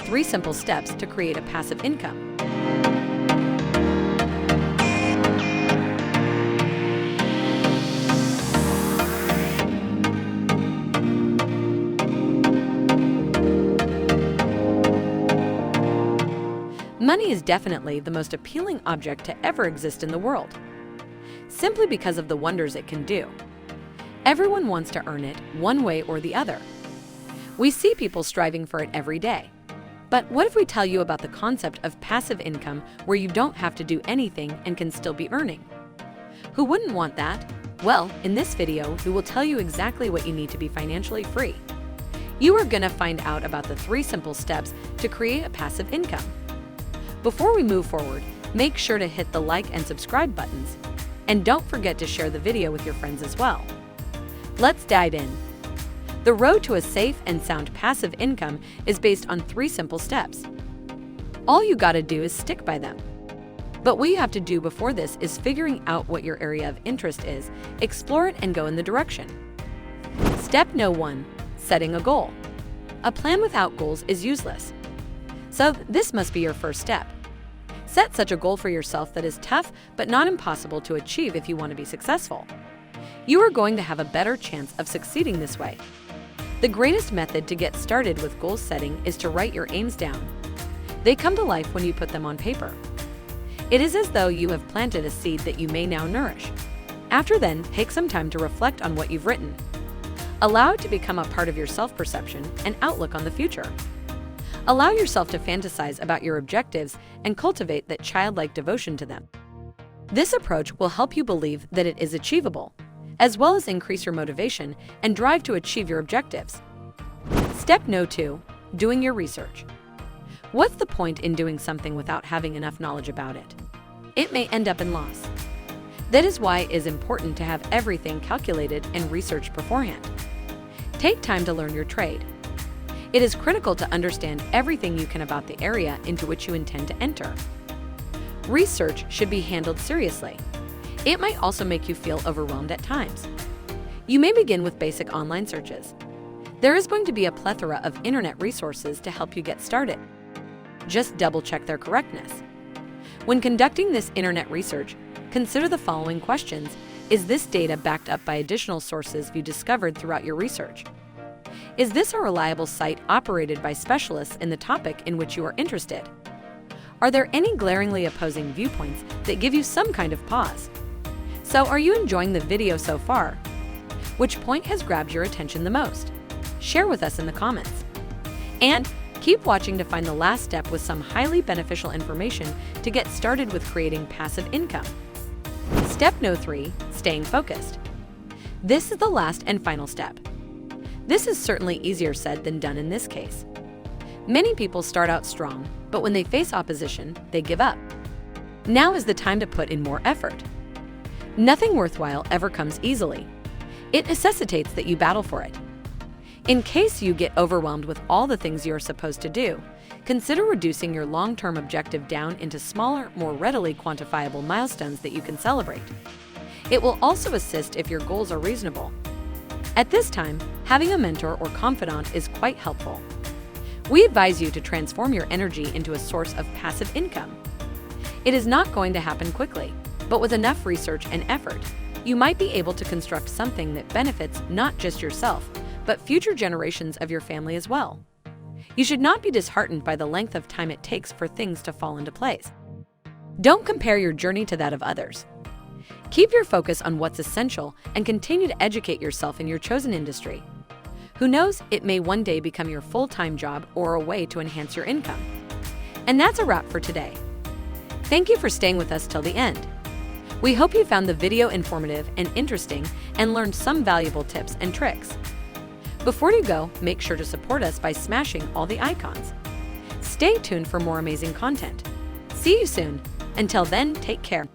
3 simple steps to create a passive income. Money is definitely the most appealing object to ever exist in the world, simply because of the wonders it can do. Everyone wants to earn it one way or the other. We see people striving for it every day. But what if we tell you about the concept of passive income where you don't have to do anything and can still be earning? Who wouldn't want that? Well, in this video, we will tell you exactly what you need to be financially free. You are going to find out about the 3 simple steps to create a passive income. Before we move forward, make sure to hit the like and subscribe buttons, and don't forget to share the video with your friends as well. Let's dive in. The road to a safe and sound passive income is based on 3 simple steps. All you gotta do is stick by them. But what you have to do before this is figuring out what your area of interest is, explore it, and go in the direction. Step No. 1. Setting a goal. A plan without goals is useless. So this must be your first step. Set such a goal for yourself that is tough but not impossible to achieve if you want to be successful. You are going to have a better chance of succeeding this way. The greatest method to get started with goal setting is to write your aims down. They come to life when you put them on paper. It is as though you have planted a seed that you may now nourish. After then, take some time to reflect on what you've written. Allow it to become a part of your self-perception and outlook on the future. Allow yourself to fantasize about your objectives and cultivate that childlike devotion to them. This approach will help you believe that it is achievable, as well as increase your motivation and drive to achieve your objectives. Step No. 2. Doing your research. What's the point in doing something without having enough knowledge about it? It may end up in loss. That is why it is important to have everything calculated and researched beforehand. Take time to learn your trade. It is critical to understand everything you can about the area into which you intend to enter. Research should be handled seriously. It might also make you feel overwhelmed at times. You may begin with basic online searches. There is going to be a plethora of internet resources to help you get started. Just double-check their correctness. When conducting this internet research, consider the following questions. Is this data backed up by additional sources you discovered throughout your research? Is this a reliable site operated by specialists in the topic in which you are interested? Are there any glaringly opposing viewpoints that give you some kind of pause? So, are you enjoying the video so far? Which point has grabbed your attention the most? Share with us in the comments. And keep watching to find the last step with some highly beneficial information to get started with creating passive income. Step No. 3. Staying focused. This is the last and final step. This is certainly easier said than done in this case. Many people start out strong, but when they face opposition, they give up. Now is the time to put in more effort. Nothing worthwhile ever comes easily. It necessitates that you battle for it. In case you get overwhelmed with all the things you are supposed to do, consider reducing your long-term objective down into smaller, more readily quantifiable milestones that you can celebrate. It will also assist if your goals are reasonable. At this time, having a mentor or confidant is quite helpful. We advise you to transform your energy into a source of passive income. It is not going to happen quickly, but with enough research and effort, you might be able to construct something that benefits not just yourself, but future generations of your family as well. You should not be disheartened by the length of time it takes for things to fall into place. Don't compare your journey to that of others. Keep your focus on what's essential and continue to educate yourself in your chosen industry. Who knows, it may one day become your full-time job or a way to enhance your income. And that's a wrap for today. Thank you for staying with us till the end. We hope you found the video informative and interesting and learned some valuable tips and tricks. Before you go, make sure to support us by smashing all the icons. Stay tuned for more amazing content. See you soon. Until then, take care.